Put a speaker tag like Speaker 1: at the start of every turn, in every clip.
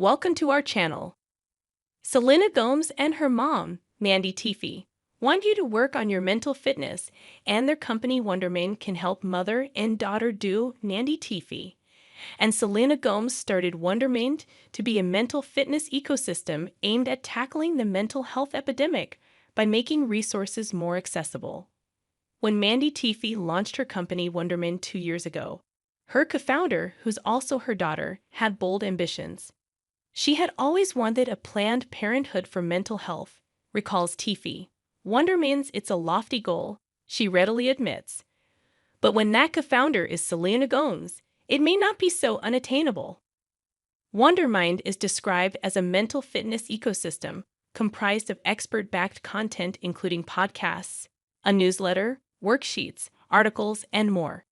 Speaker 1: Welcome to our channel. Selena Gomez and her mom, Mandy Teefey, want you to work on your mental fitness, and their company Wondermind can help mother and daughter duo Mandy Teefey and Selena Gomez started Wondermind to be a mental fitness ecosystem aimed at tackling the mental health epidemic by making resources more accessible. When Mandy Teefey launched her company Wondermind 2 years ago, her co-founder, who's also her daughter, had bold ambitions. She had always wanted a Planned Parenthood for mental health, recalls Teefey. Wondermind's it's a lofty goal, she readily admits. But when that co-founder is Selena Gomez, it may not be so unattainable. Wondermind is described as a mental fitness ecosystem comprised of expert-backed content including podcasts, a newsletter, worksheets, articles, and more.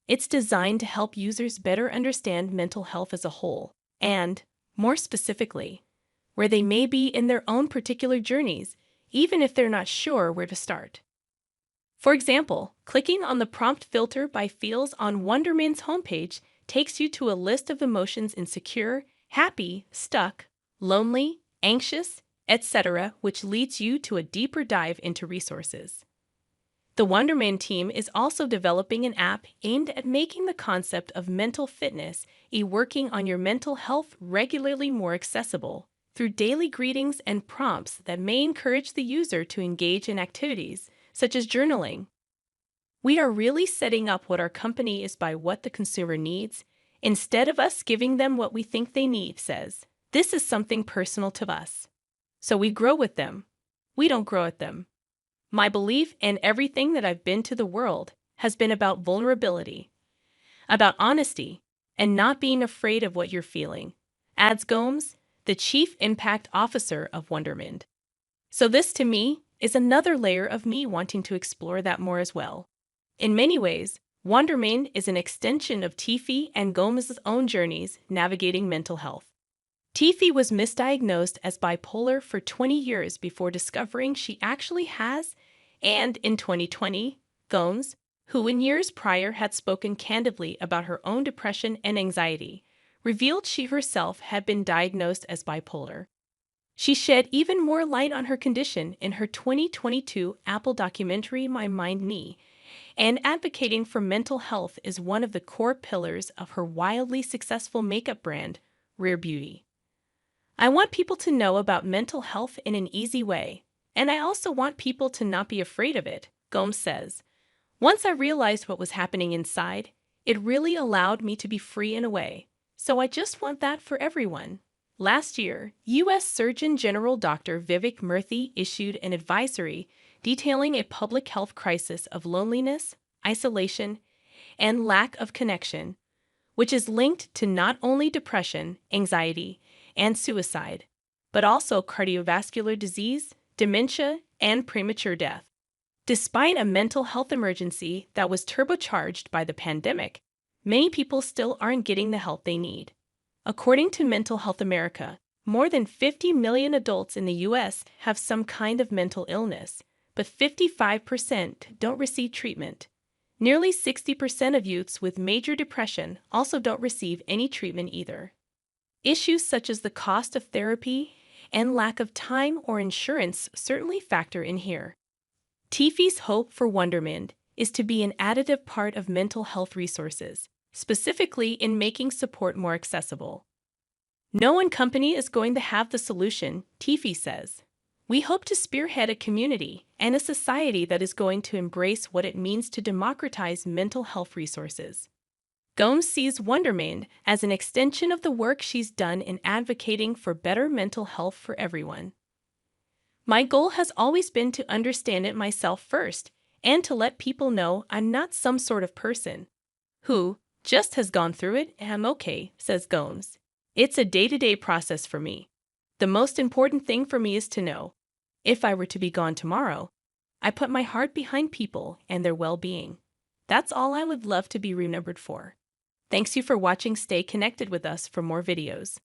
Speaker 1: It's designed to help users better understand mental health as a whole and, more specifically, where they may be in their own particular journeys, even if they're not sure where to start. For example, clicking on the prompt filter by fields on Wondermind's homepage takes you to a list of emotions insecure, happy, stuck, lonely, anxious, etc., which leads you to a deeper dive into resources. The Wondermind team is also developing an app aimed at making the concept of mental fitness, working on your mental health regularly more accessible through daily greetings and prompts that may encourage the user to engage in activities such as journaling. We are really setting up what our company is by what the consumer needs, instead of us giving them what we think they need, says. This is something personal to us. So we grow with them. We don't grow at them. My belief in everything that I've been to the world has been about vulnerability, about honesty, and not being afraid of what you're feeling, adds Gomez, the Chief Impact Officer of Wondermind. So this, to me, is another layer of me wanting to explore that more as well. In many ways, Wondermind is an extension of Teefey and Gomez's own journeys navigating mental health. Teefey was misdiagnosed as bipolar for 20 years before discovering she actually has, and in 2020, Gomez, who in years prior had spoken candidly about her own depression and anxiety, revealed she herself had been diagnosed as bipolar. She shed even more light on her condition in her 2022 Apple documentary My Mind Me, and advocating for mental health is one of the core pillars of her wildly successful makeup brand, Rare Beauty. I want people to know about mental health in an easy way, and I also want people to not be afraid of it, Gomez says. Once I realized what was happening inside, it really allowed me to be free in a way, so I just want that for everyone. Last year, U.S. Surgeon General Dr. Vivek Murthy issued an advisory detailing a public health crisis of loneliness, isolation, and lack of connection, which is linked to not only depression, anxiety, and suicide, but also cardiovascular disease, dementia, and premature death. Despite a mental health emergency that was turbocharged by the pandemic, many people still aren't getting the help they need. According to Mental Health America, more than 50 million adults in the U.S. have some kind of mental illness, but 55% don't receive treatment. Nearly 60% of youths with major depression also don't receive any treatment either. Issues such as the cost of therapy and lack of time or insurance certainly factor in here. Teefey's hope for Wondermind is to be an additive part of mental health resources, specifically in making support more accessible. No one company is going to have the solution, Teefey says. We hope to spearhead a community and a society that is going to embrace what it means to democratize mental health resources. Gomez sees Wondermind as an extension of the work she's done in advocating for better mental health for everyone. My goal has always been to understand it myself first and to let people know I'm not some sort of person who just has gone through it and I'm okay, says Gomez. It's a day-to-day process for me. The most important thing for me is to know, if I were to be gone tomorrow, I put my heart behind people and their well-being. That's all I would love to be remembered for. Thanks you for watching. Stay connected with us for more videos.